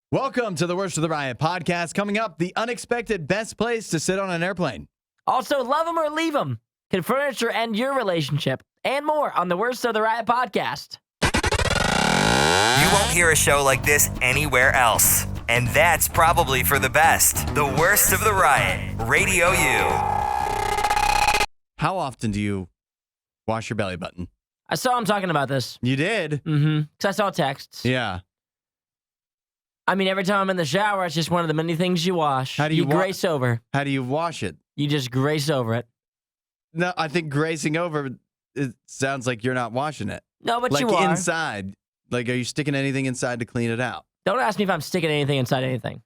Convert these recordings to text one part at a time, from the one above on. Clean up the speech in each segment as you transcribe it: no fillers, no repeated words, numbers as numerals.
Welcome to the Worst of the Riot podcast. Coming up, the unexpected best place to sit on an airplane. Also, love them or leave them. Can furniture end your relationship? And more on the Worst of the Riot podcast. You won't hear a show like this anywhere else. And that's probably for the best. The Worst of the Riot, Radio U. How often do you wash your belly button? I saw him talking about this. You did? Mm-hmm. Because I saw texts. Yeah. I mean, every time I'm in the shower, it's just one of the many things you wash. How do you grace over. How do you wash it? You just grace over it. No, I think gracing over, it sounds like you're not washing it. No, but like you are. Inside. Like, are you sticking anything inside to clean it out? Don't ask me if I'm sticking anything inside anything.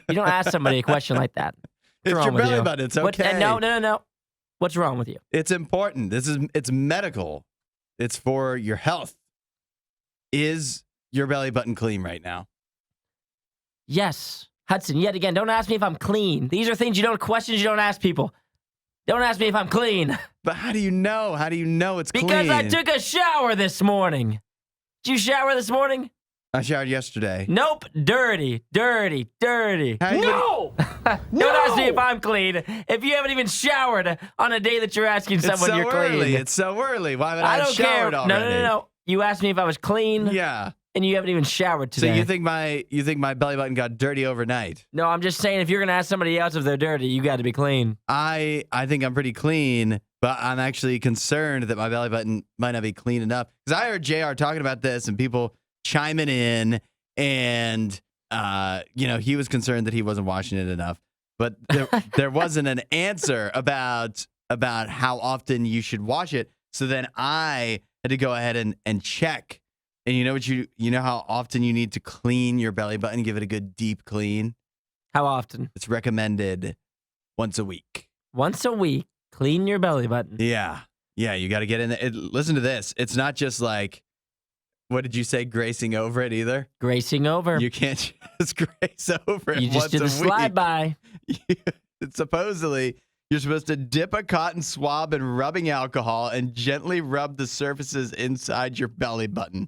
You don't ask somebody a question like that. It's your belly button. It's okay. No. What's wrong with you? It's important. It's medical. It's for your health. Is your belly button clean right now? Yes. Hudson, yet again, don't ask me if I'm clean. These are questions you don't ask people. Don't ask me if I'm clean. But how do you know? How do you know it's clean? Because I took a shower this morning. Did you shower this morning? I showered yesterday. Nope. Dirty. No! Don't ask me if I'm clean. If you haven't even showered on a day that you're asking someone you're clean. It's so early. Why would I have don't showered care. already? No. You asked me if I was clean. Yeah. And you haven't even showered today. So you think my belly button got dirty overnight? No, I'm just saying if you're going to ask somebody else if they're dirty, you got to be clean. I think I'm pretty clean, but I'm actually concerned that my belly button might not be clean enough. Because I heard JR talking about this and people chiming in, and he was concerned that he wasn't washing it enough. But there wasn't an answer about how often you should wash it. So then I had to go ahead and check. And you know how often you need to clean your belly button, give it a good deep clean? How often? It's recommended once a week. Once a week, clean your belly button. Yeah, you got to get in there. Listen to this. It's not just like, what did you say, gracing over it either? Gracing over. You can't just grace over it. You just do the slide by. Supposedly, you're supposed to dip a cotton swab in rubbing alcohol and gently rub the surfaces inside your belly button.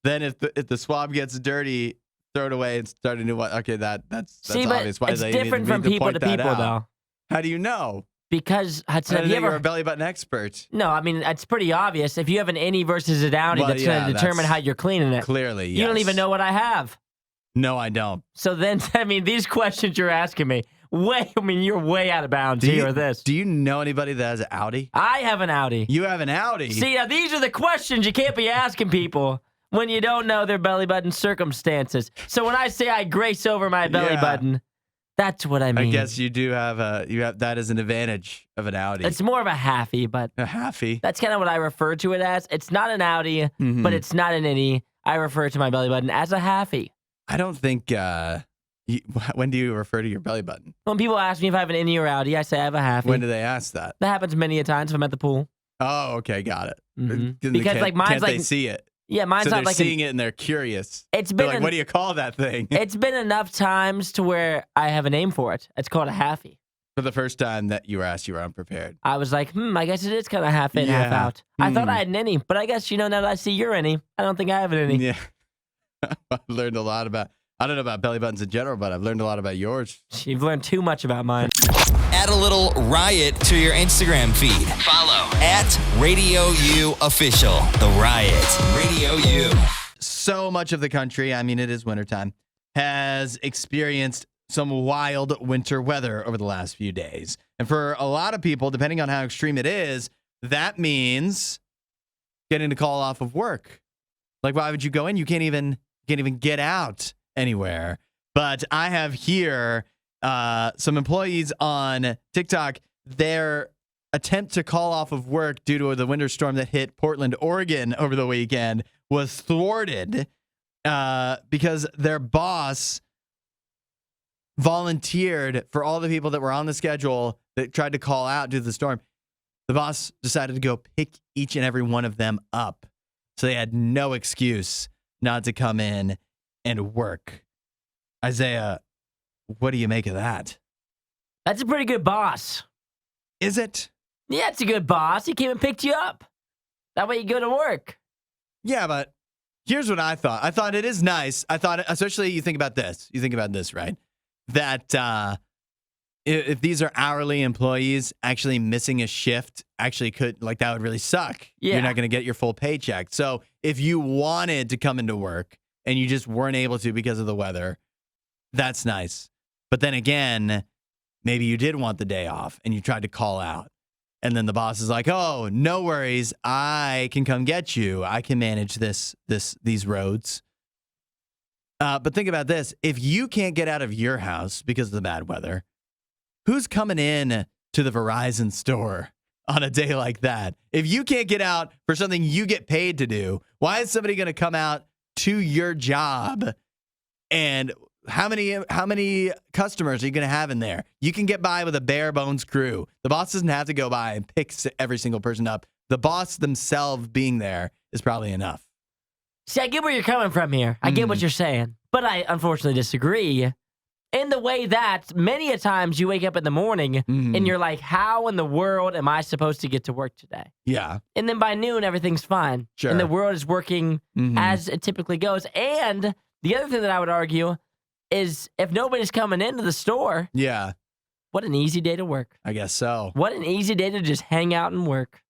Then if the swab gets dirty, throw it away and start a new one. Okay, that's obvious. Why it's different from people to people, though. How do you know? Because, Hudson, have you ever... You're a belly button expert. No, I mean, it's pretty obvious. If you have an innie versus a downy, that's going to determine how you're cleaning it. Clearly, yes. You don't even know what I have. No, I don't. So then, these questions you're asking me, you're way out of bounds here with this. Do you know anybody that has an Audi? I have an Audi. You have an Audi? See, now these are the questions you can't be asking people when you don't know their belly button circumstances. So when I say I grace over my belly button, that's what I mean. I guess you do have that as an advantage of an Audi. It's more of a halfie, but a halfie. That's kind of what I refer to it as. It's not an Audi, but it's not an innie. I refer to my belly button as a halfie. I don't think. When do you refer to your belly button? When people ask me if I have an innie or Audi, I say I have a halfie. When do they ask that? That happens many a times if I'm at the pool. Oh, okay, got it. Mm-hmm. Because mine's can't they see it? Yeah, mine's so not they're like seeing it and they're curious. It's been like, what do you call that thing? It's been enough times to where I have a name for it. It's called a halfie. For the first time that you were asked, you were unprepared. I was like, I guess it is kind of half in, half out. I thought I had an innie, but I guess, now that I see your innie, I don't think I have an innie. Yeah. I've learned a lot I don't know about belly buttons in general, but I've learned a lot about yours. You've learned too much about mine. Add a little Riot to your Instagram feed. Follow @RadioU Official. The Riot. Radio U. So much of the country, I mean, it is wintertime, has experienced some wild winter weather over the last few days. And for a lot of people, depending on how extreme it is, that means getting to call off of work. Like, why would you go in? You can't even get out anywhere. But I have here some employees on TikTok. Their attempt to call off of work due to the winter storm that hit Portland, Oregon over the weekend was thwarted because their boss volunteered for all the people that were on the schedule that tried to call out due to the storm. The boss decided to go pick each and every one of them up. So they had no excuse not to come in and work. Isaiah, what do you make of that? That's a pretty good boss. Is it? Yeah, it's a good boss. He came and picked you up. That way you go to work. Yeah, but Here's what I thought. I thought it is nice. I thought, especially you think about this. You think about this, right? That if these are hourly employees, actually missing a shift actually could, like, that would really suck. Yeah. You're not going to get your full paycheck. So if you wanted to come into work and you just weren't able to because of the weather, that's nice. But then again, maybe you did want the day off and you tried to call out. And then the boss is like, "Oh, no worries. I can come get you. I can manage these roads." But think about this. If you can't get out of your house because of the bad weather, who's coming in to the Verizon store on a day like that? If you can't get out for something you get paid to do, why is somebody going to come out to your job? And how many customers are you going to have in there? You can get by with a bare bones crew. The boss doesn't have to go by and pick every single person up. The boss themselves being there is probably enough. See, I get where you're coming from here. I get what you're saying. But I unfortunately disagree in the way that many a times you wake up in the morning and you're like, how in the world am I supposed to get to work today? Yeah. And then by noon, everything's fine. Sure. And the world is working as it typically goes. And the other thing that I would argue is if nobody's coming into the store, Yeah, what an easy day to work. I guess so. What an easy day to just hang out and work.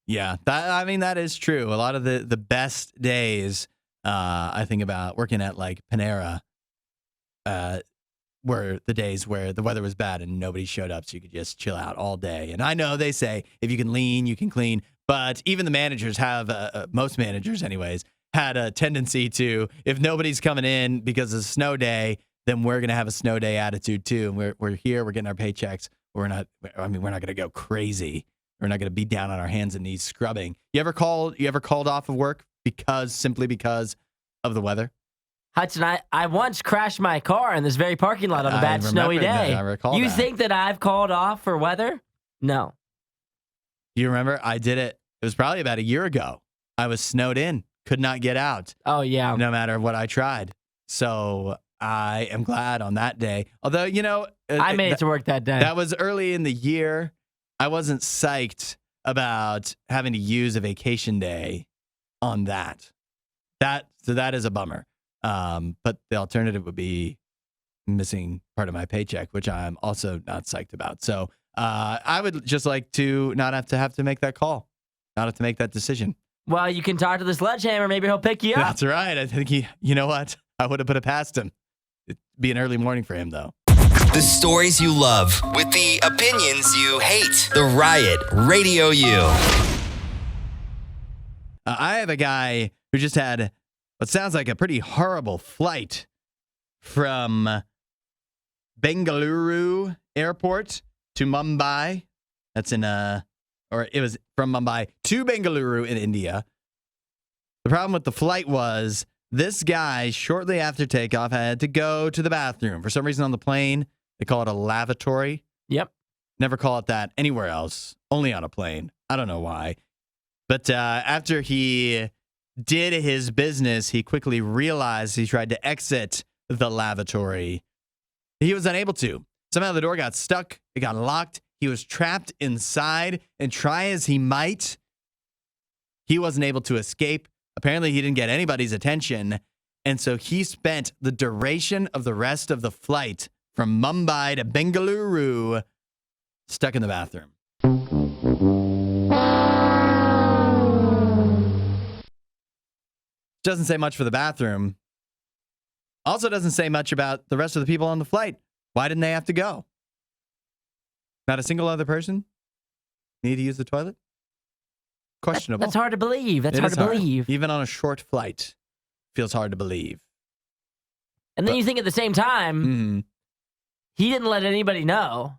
Yeah, that is true. A lot of the best days, I think about working at like Panera, were the days where the weather was bad and nobody showed up, so you could just chill out all day. And I know they say if you can lean, you can clean, but even the managers have, most managers anyways, had a tendency to, if nobody's coming in because it's a snow day, then we're gonna have a snow day attitude too. And we're here, we're getting our paychecks. We're not gonna go crazy. We're not gonna be down on our hands and knees scrubbing. You ever called off of work simply because of the weather? Hudson, I once crashed my car in this very parking lot on a I bad snowy remember that. day. I recall You that. think that I've called off for weather? No. You remember? I did it. It was probably about a year ago. I was snowed in, could not get out, Oh, yeah. no matter what I tried. So I am glad on that day. Although, I made it to work that day. that was early in the year. I wasn't psyched about having to use a vacation day on that. So that is a bummer. But the alternative would be missing part of my paycheck, which I'm also not psyched about. So I would just like to not have to make that call, not have to make that decision. Well, you can talk to the sledgehammer. Maybe he'll pick you up. That's right. I think you know what? I would have put it past him. It'd be an early morning for him, though. The stories you love with the opinions you hate. The Riot Radio U. I have a guy who just had what sounds like a pretty horrible flight from Bengaluru Airport to Mumbai. That's it was from Mumbai to Bengaluru in India. The problem with the flight was this guy, shortly after takeoff, had to go to the bathroom. For some reason on the plane, they call it a lavatory. Yep. Never call it that anywhere else, only on a plane. I don't know why. But after he did his business, he quickly realized he tried to exit the lavatory. He was unable to. Somehow the door got stuck. It got locked. He was trapped inside, and try as he might, he wasn't able to escape. Apparently, he didn't get anybody's attention, and so he spent the duration of the rest of the flight from Mumbai to Bengaluru stuck in the bathroom. Doesn't say much for the bathroom. Also doesn't say much about the rest of the people on the flight. Why didn't they have to go? Not a single other person need to use the toilet? Questionable. That's hard to believe. That's It hard is to believe. Even on a short flight, feels hard to believe. And then you think at the same time, he didn't let anybody know.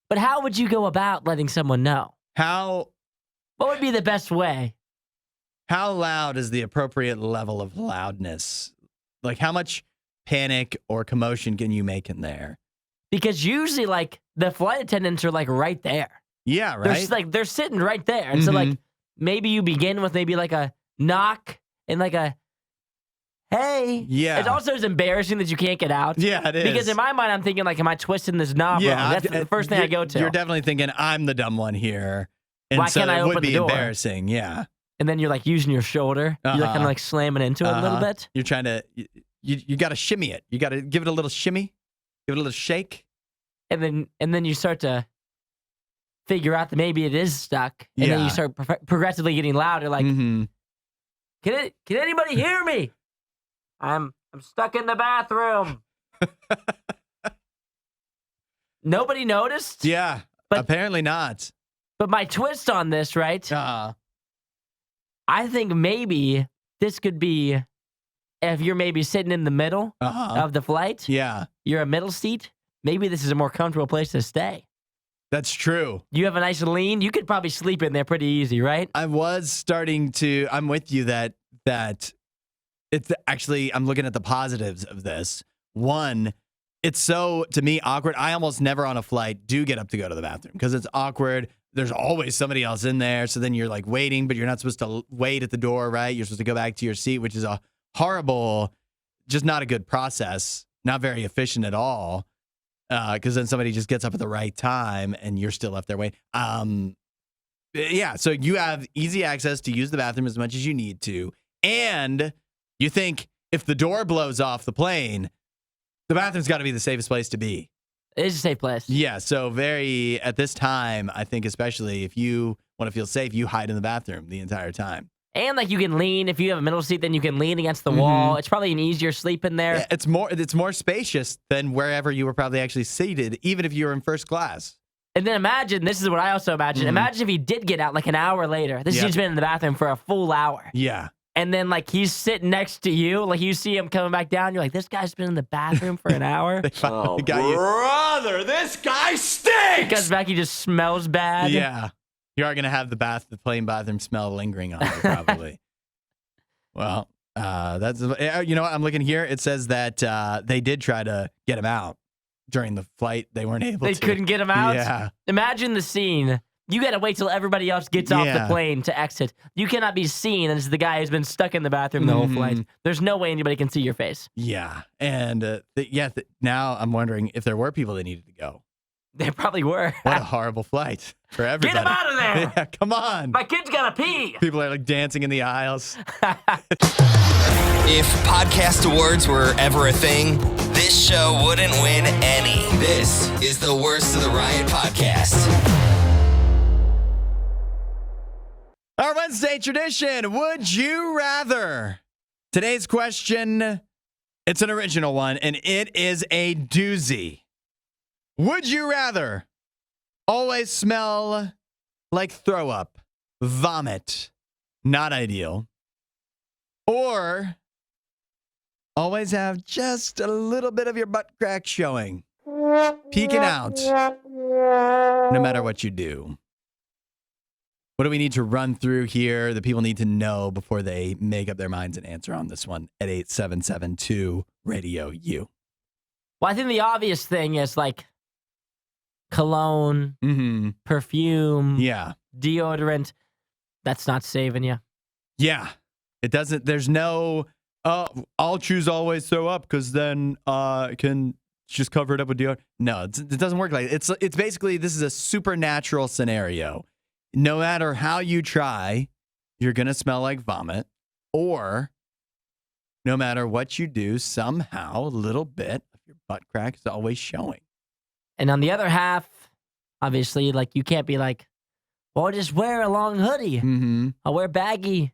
But how would you go about letting someone know? How What would be the best way? loud is the appropriate level of loudness? Like, how much panic or commotion can you make in there? Because usually, like, the flight attendants are, like, right there. Yeah, right? They're sitting right there. And so, like, maybe you begin with maybe, like, a knock and, like, a, hey. Yeah. It also is embarrassing that you can't get out. Yeah, it is. Because in my mind, I'm thinking, like, am I twisting this knob wrong? That's the first thing I go to. You're definitely thinking, I'm the dumb one here. And Why so can't I it would open be the door? embarrassing, yeah. and then you're like using your shoulder. You're like, kind of like slamming into it a little bit. You're trying to, you got to shimmy it. You got to give it a little shimmy, give it a little shake. And then you start to figure out that maybe it is stuck. And then you start progressively getting louder, like, can anybody hear me? I'm stuck in the bathroom. Nobody noticed? Yeah, but apparently not. But my twist on this, right? I think maybe this could be if you're maybe sitting in the middle of the flight. Yeah. You're a middle seat. Maybe this is a more comfortable place to stay. That's true. You have a nice lean. You could probably sleep in there pretty easy, right? I was starting to, I'm with you that it's actually, I'm looking at the positives of this. One, it's so, to me, awkward. I almost never on a flight do get up to go to the bathroom because it's awkward. There's always somebody else in there. So then you're like waiting, but you're not supposed to wait at the door, right? You're supposed to go back to your seat, which is a horrible, just not a good process. Not very efficient at all. Because then somebody just gets up at the right time and you're still left there waiting. Yeah, so you have easy access to use the bathroom as much as you need to. And you think if the door blows off the plane, the bathroom's got to be the safest place to be. It is a safe place. Yeah, so at this time, I think especially if you want to feel safe, you hide in the bathroom the entire time. And like you can lean. If you have a middle seat, then you can lean against the wall. It's probably an easier sleep in there. Yeah, it's more spacious than wherever you were probably actually seated, even if you were in first class. And then imagine, this is what I also imagine. Imagine if he did get out like an hour later. This dude's been in the bathroom for a full hour. Yeah. And then like he's sitting next to you. Like you see him coming back down. You're like, this guy's been in the bathroom for an hour. They finally got you. Brother, this guy stinks! He comes back, he just smells bad. Yeah. You are going to have the plane bathroom smell lingering on you, probably. Well, that's, you know what? I'm looking here. It says that they did try to get him out during the flight. They weren't able to. They couldn't get him out? Yeah. Imagine the scene. You got to wait till everybody else gets off the plane to exit. You cannot be seen as the guy who's been stuck in the bathroom the whole flight. There's no way anybody can see your face. Yeah. And now I'm wondering if there were people that needed to go. They probably were. What a horrible flight for everybody. Get him out of there! Yeah, come on. My kid's got to pee. People are like dancing in the aisles. If podcast awards were ever a thing, this show wouldn't win any. This is the Worst of the Riot podcast. Our Wednesday tradition, would you rather? Today's question, it's an original one, and it is a doozy. Would you rather always smell like throw up, vomit, not ideal, or always have just a little bit of your butt crack showing, peeking out, no matter what you do? What do we need to run through here that people need to know before they make up their minds and answer on this one at 8772 Radio U? Well, I think the obvious thing is like cologne, perfume, deodorant. That's not saving you. Yeah. It doesn't, there's no, I'll choose always throw up because then I can just cover it up with deodorant. No, it doesn't work like that. It's basically, this is a supernatural scenario. No matter how you try, you're going to smell like vomit, or no matter what you do, somehow a little bit of your butt crack is always showing. And on the other half, obviously, like you can't be like, well, just wear a long hoodie. I'll wear baggy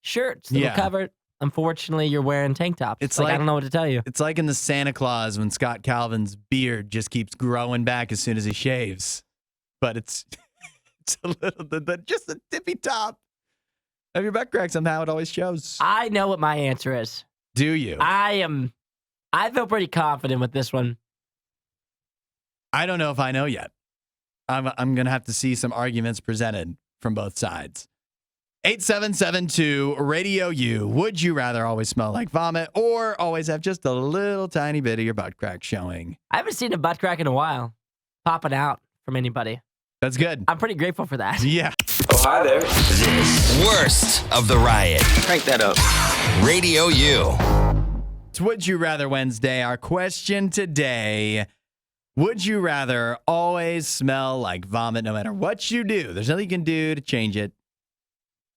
shirts that will cover it. Unfortunately, you're wearing tank tops. It's like I don't know what to tell you. It's like in the Santa Claus when Scott Calvin's beard just keeps growing back as soon as he shaves. But it's a little bit, just the tippy top of your butt crack. Somehow it always shows. I know what my answer is. Do you? I feel pretty confident with this one. I don't know if I know yet. I'm going to have to see some arguments presented from both sides. 8772 Radio U. Would you rather always smell like vomit or always have just a little tiny bit of your butt crack showing? I haven't seen a butt crack in a while popping out from anybody. That's good. I'm pretty grateful for that. Yeah. Oh, hi there. This Worst of the Riot. Crank that up. Radio U. It's Would You Rather Wednesday. Our question today, would you rather always smell like vomit no matter what you do? There's nothing you can do to change it.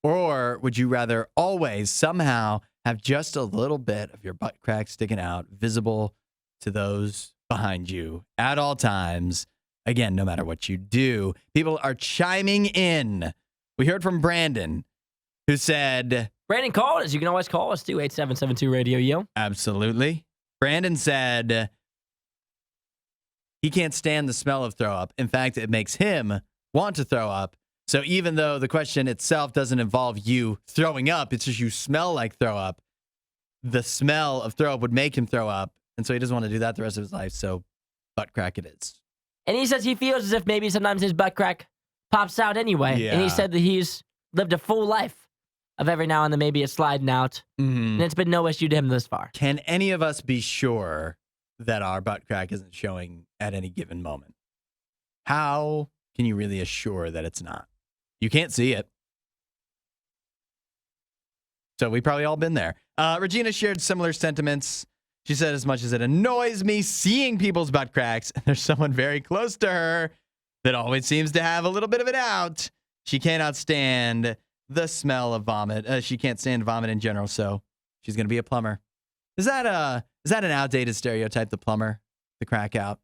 Or would you rather always somehow have just a little bit of your butt crack sticking out, visible to those behind you at all times? Again, no matter what you do. People are chiming in. We heard from Brandon, who said... Brandon called us. You can always call us, too, 8772-RADIO-U. Absolutely. Brandon said he can't stand the smell of throw up. In fact, it makes him want to throw up. So even though the question itself doesn't involve you throwing up, it's just you smell like throw up, the smell of throw up would make him throw up. And so he doesn't want to do that the rest of his life. So butt crack it is. And he says he feels as if maybe sometimes his butt crack pops out anyway. Yeah. And he said that he's lived a full life of every now and then maybe it's sliding out. And it's been no issue to him this far. Can any of us be sure that our butt crack isn't showing at any given moment? How can you really assure that it's not? You can't see it. So we've probably all been there. Regina shared similar sentiments. She said, as much as it annoys me seeing people's butt cracks, there's someone very close to her that always seems to have a little bit of it out. She cannot stand the smell of vomit. She can't stand vomit in general, so she's going to be a plumber. Is that an outdated stereotype, the plumber, the crack out?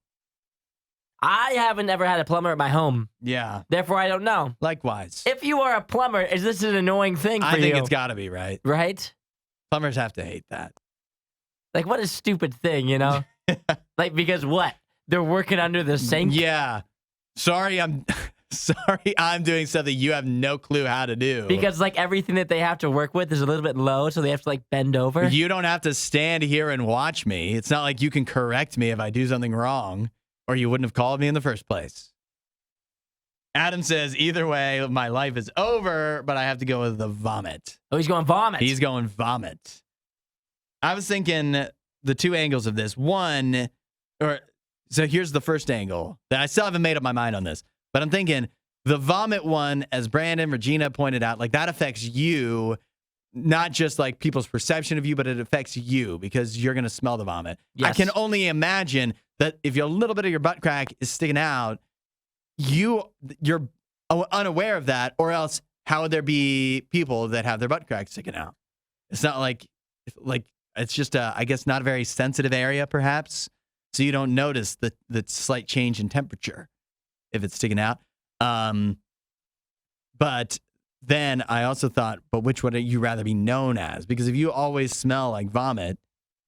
I haven't ever had a plumber at my home. Yeah. Therefore, I don't know. Likewise. If you are a plumber, is this an annoying thing for you? I think it's got to be, right? Right? Plumbers have to hate that. Like, what a stupid thing, you know? Like, because what? They're working under the sink? Yeah. Sorry, I'm doing something you have no clue how to do. Because, like, everything that they have to work with is a little bit low, so they have to, like, bend over. You don't have to stand here and watch me. It's not like you can correct me if I do something wrong, or you wouldn't have called me in the first place. Adam says, either way, my life is over, but I have to go with the vomit. Oh, he's going vomit. He's going vomit. I was thinking the two angles of this. So here's the first angle. I still haven't made up my mind on this, but I'm thinking the vomit one, as Brandon, Regina pointed out, like that affects you, not just like people's perception of you, but it affects you because you're going to smell the vomit. Yes. I can only imagine that if a little bit of your butt crack is sticking out, you're unaware of that, or else how would there be people that have their butt crack sticking out? It's not like it's just I guess not a very sensitive area, perhaps. So you don't notice the slight change in temperature if it's sticking out. But then I also thought, but which would you rather be known as? Because if you always smell like vomit,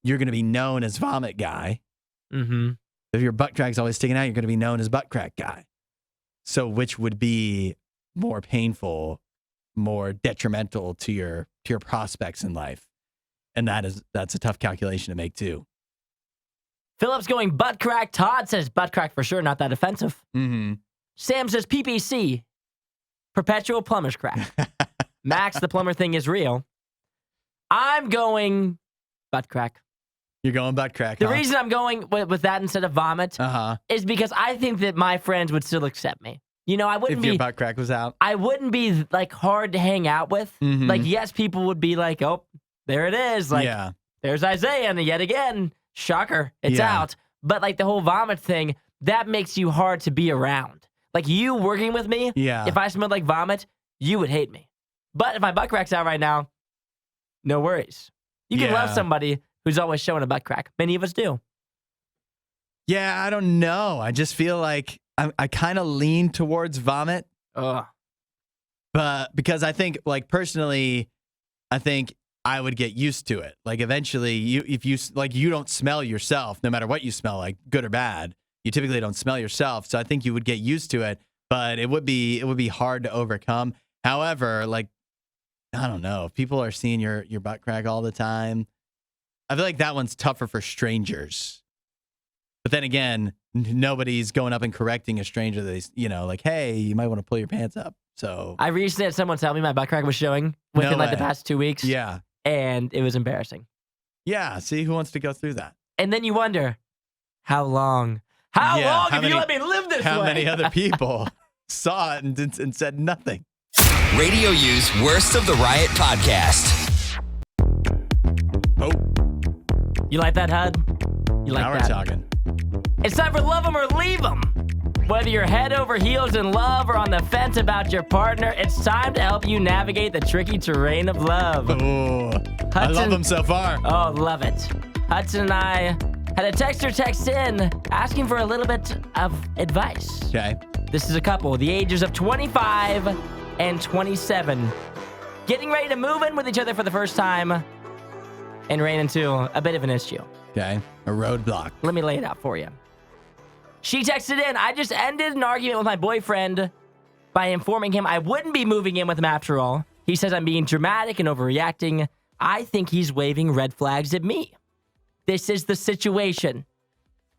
you're going to be known as vomit guy. Mm-hmm. If your butt crack's always sticking out, you're going to be known as butt crack guy. So which would be more painful, more detrimental to your prospects in life? And that's a tough calculation to make too. Philip's going butt crack. Todd says butt crack for sure, not that offensive. Mm-hmm. Sam says PPC, perpetual plumber's crack. Max, the plumber thing is real. I'm going butt crack. You're going butt crack. The reason I'm going with that instead of vomit is because I think that my friends would still accept me. You know, I wouldn't if be. If your butt crack was out, I wouldn't be like hard to hang out with. Mm-hmm. Like, yes, people would be like, "Oh, there it is." Like, there's Isaiah, and yet again, shocker, it's out. But like the whole vomit thing, that makes you hard to be around. Like you working with me, if I smelled like vomit, you would hate me. But if my butt crack's out right now, no worries. You can love somebody who's always showing a butt crack. Many of us do. Yeah, I don't know. I just feel like I kind of lean towards vomit. Ugh. But because I think, like, personally, I think I would get used to it. Like, eventually, if you don't smell yourself, no matter what you smell, like good or bad, you typically don't smell yourself. So I think you would get used to it, but it would be hard to overcome. However, like, I don't know, if people are seeing your butt crack all the time, I feel like that one's tougher for strangers. But then again, nobody's going up and correcting a stranger that like, hey, you might want to pull your pants up. So I recently had someone tell me my butt crack was showing within the past 2 weeks. Yeah. And it was embarrassing. Yeah. See, who wants to go through that? And then you wonder, how long? How long have you let me live this way? How many other people saw it and said nothing? Radio U's Worst of the Riot podcast. Oh. You like that, Hud? You like now that? We're talking. It's time for Love 'Em or Leave 'Em. Whether you're head over heels in love or on the fence about your partner, it's time to help you navigate the tricky terrain of love. Ooh, I love them so far. Oh, love it. Hudson and I had a texter text in asking for a little bit of advice. Okay. This is a couple, the ages of 25 and 27, getting ready to move in with each other for the first time and ran into a bit of an issue. Okay. A roadblock. Let me lay it out for you. She texted in, I just ended an argument with my boyfriend by informing him I wouldn't be moving in with him after all. He says I'm being dramatic and overreacting. I think he's waving red flags at me. This is the situation.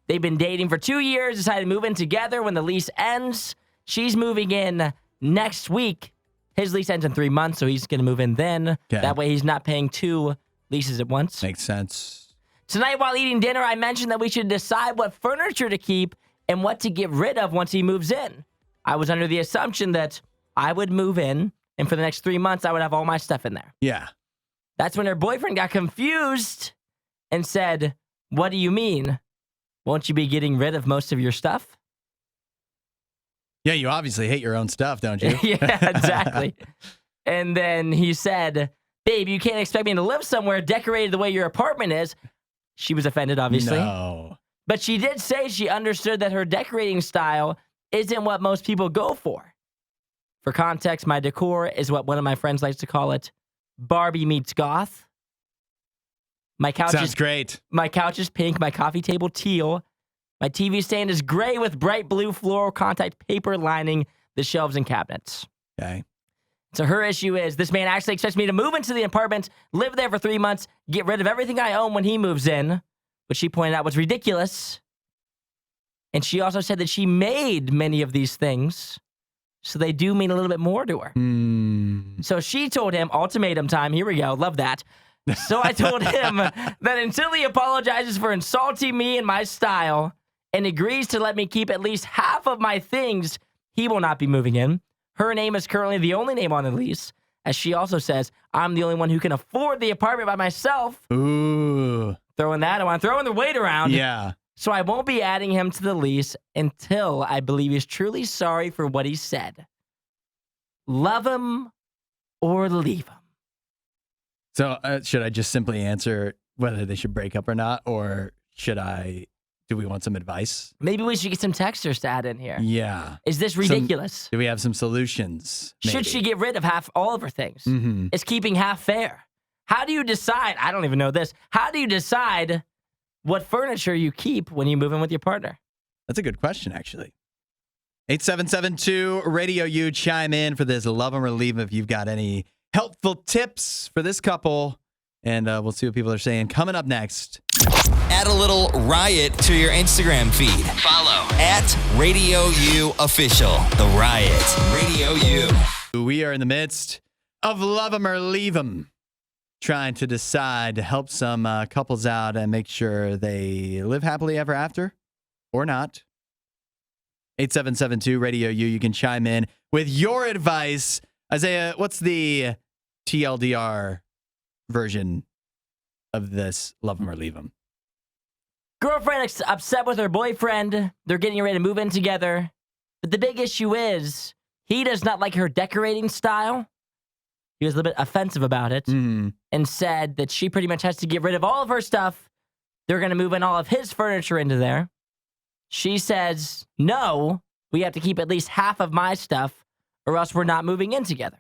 They've been dating for 2 years, decided to move in together when the lease ends. She's moving in next week. His lease ends in 3 months, so he's going to move in then. Okay. That way he's not paying 2 leases at once. Makes sense. Tonight while eating dinner, I mentioned that we should decide what furniture to keep and what to get rid of once he moves in. I was under the assumption that I would move in, and for the next 3 months, I would have all my stuff in there. Yeah. That's when her boyfriend got confused and said, what do you mean? Won't you be getting rid of most of your stuff? Yeah, you obviously hate your own stuff, don't you? Yeah, exactly. And then he said, babe, you can't expect me to live somewhere decorated the way your apartment is. She was offended, obviously. No. But she did say she understood that her decorating style isn't what most people go for. For context, my decor is what one of my friends likes to call it, Barbie meets goth. My couch Sounds great. My couch is pink, my coffee table teal. My TV stand is gray with bright blue floral contact paper lining the shelves and cabinets. Okay. So her issue is this man actually expects me to move into the apartment, live there for 3 months, get rid of everything I own when he moves in, which she pointed out was ridiculous. And she also said that she made many of these things, so they do mean a little bit more to her. So she told him, ultimatum time, here we go, love that. So I told him that until he apologizes for insulting me and my style and agrees to let me keep at least half of my things, he will not be moving in. Her name is currently the only name on the lease. As she also says, I'm the only one who can afford the apartment by myself. Ooh. Throwing that, I want to throw the weight around. Yeah. So I won't be adding him to the lease until I believe he's truly sorry for what he said. Love him or leave him. So should I just simply answer whether they should break up or not? Or do we want some advice? Maybe we should get some texters to add in here. Yeah. Is this ridiculous? Do we have some solutions? Maybe? Should she get rid of all of her things? Mm-hmm. Is keeping half fair? How do you decide? I don't even know this. How do you decide what furniture you keep when you move in with your partner? That's a good question, actually. 8772 Radio U, chime in for this love 'em or leave 'em if you've got any helpful tips for this couple. And we'll see what people are saying. Coming up next. Add a little riot to your Instagram feed. Follow @RadioU Official. The Riot. Radio U. We are in the midst of love 'em or leave 'em. Trying to decide to help some couples out and make sure they live happily ever after or not. 8772 Radio U. You can chime in with your advice. Isaiah, what's the TLDR version of this love 'em or leave 'em? Girlfriend is upset with her boyfriend. They're getting ready to move in together. But the big issue is he does not like her decorating style. He was a little bit offensive about it and said that she pretty much has to get rid of all of her stuff. They're going to move in all of his furniture into there. She says, no, we have to keep at least half of my stuff or else we're not moving in together.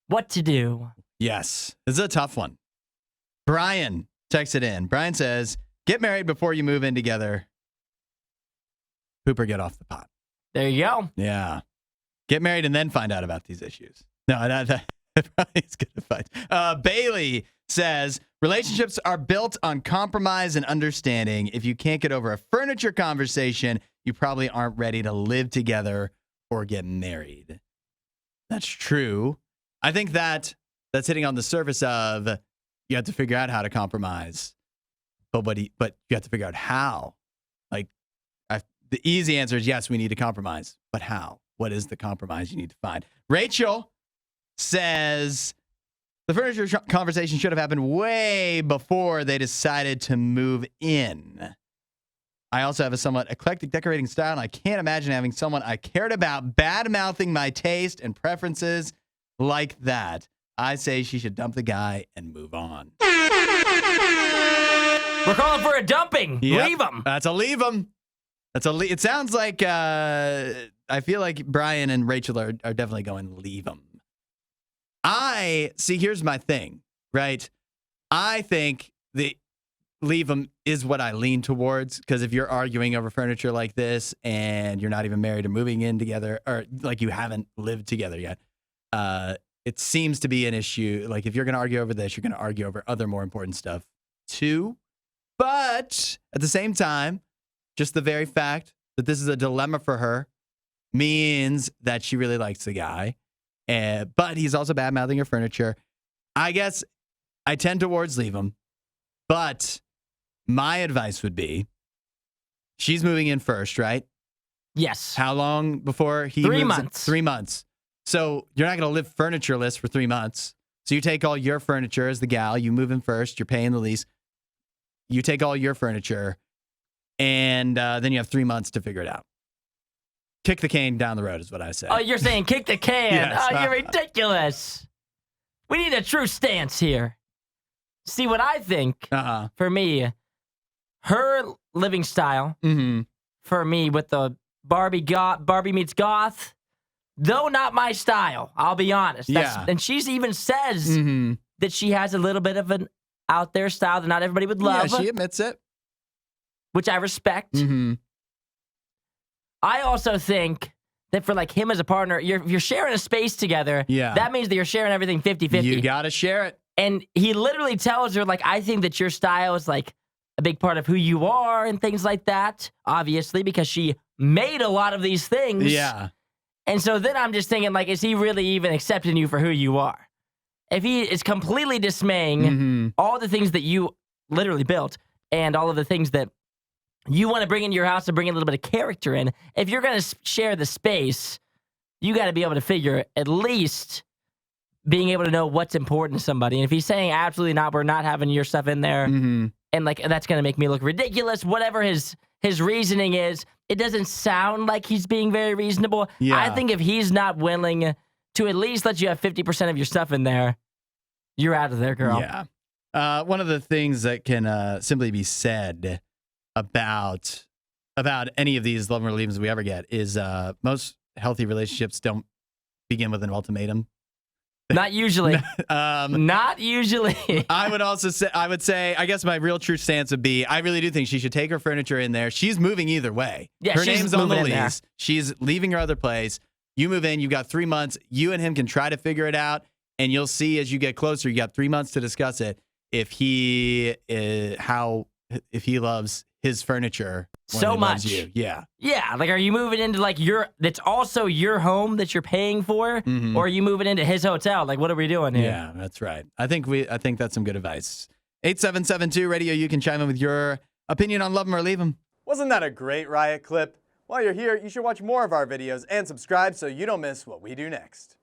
What to do? Yes, this is a tough one. Brian texted in. Brian says, get married before you move in together. Poop or get off the pot. There you go. Yeah. Get married and then find out about these issues. No, that probably is going to fight. Bailey says, relationships are built on compromise and understanding. If you can't get over a furniture conversation, you probably aren't ready to live together or get married. That's true. I think that's hitting on the surface of you have to figure out how to compromise, but you have to figure out how. Like, the easy answer is yes, we need to compromise, but how? What is the compromise you need to find? Rachel says the furniture conversation should have happened way before they decided to move in. I also have a somewhat eclectic decorating style, and I can't imagine having someone I cared about bad-mouthing my taste and preferences like that. I say she should dump the guy and move on. We're calling for a dumping. Yep. Leave him. That's a leave him. It sounds like I feel like Brian and Rachel are definitely going leave him. Here's my thing, right? I think the leave him is what I lean towards, because if you're arguing over furniture like this and you're not even married or moving in together, or like you haven't lived together yet, it seems to be an issue. Like if you're going to argue over this, you're going to argue over other more important stuff too. But at the same time, just the very fact that this is a dilemma for her means that she really likes the guy. But he's also bad-mouthing her furniture. I guess I tend towards leave him. But my advice would be, she's moving in first, right? Yes. How long before he 3 moves in? months. 3 months. So you're not going to live furnitureless for 3 months. So you take all your furniture as the gal. You move in first. You're paying the lease. You take all your furniture, and then you have 3 months to figure it out. Kick the can down the road is what I say. Oh, you're saying kick the can. Yes. Oh, you're ridiculous. We need a true stance here. See, what I think, for me, her living style, for me, with the Barbie meets goth, though not my style, I'll be honest. And she even says that she has a little bit of an out there style that not everybody would love. Yeah, she admits it. Which I respect. I also think that for like him as a partner, you're sharing a space together. Yeah. That means that you're sharing everything 50-50. You got to share it. And he literally tells her, like, I think that your style is like a big part of who you are and things like that, obviously, because she made a lot of these things. Yeah. And so then I'm just thinking, like, is he really even accepting you for who you are? If he is completely dismaying all the things that you literally built and all of the things that you want to bring into your house to bring a little bit of character in, if you're going to share the space, you got to be able to figure at least being able to know what's important to somebody. And if he's saying absolutely not, we're not having your stuff in there, and like that's going to make me look ridiculous, whatever his reasoning is, it doesn't sound like he's being very reasonable. Yeah. I think if he's not willing to at least let you have 50% of your stuff in there, you're out of there, girl. Yeah. One of the things that can simply be said about any of these love or leaves we ever get is most healthy relationships don't begin with an ultimatum. Not usually. Not usually. I would say, I guess my real true stance would be, I really do think she should take her furniture in there. She's moving either way. Yeah, her she's name's on the moving in lease. She's leaving her other place. You move in. You've got 3 months. You and him can try to figure it out, and you'll see as you get closer. You got 3 months to discuss it. If he loves his furniture more so than he much, loves you. Yeah. Like, are you moving into like that's also your home that you're paying for, or are you moving into his hotel? Like, what are we doing here? Yeah, that's right. I think that's some good advice. 8772 Radio, you can chime in with your opinion on love him or leave him. Wasn't that a great Riot clip? While you're here, you should watch more of our videos and subscribe so you don't miss what we do next.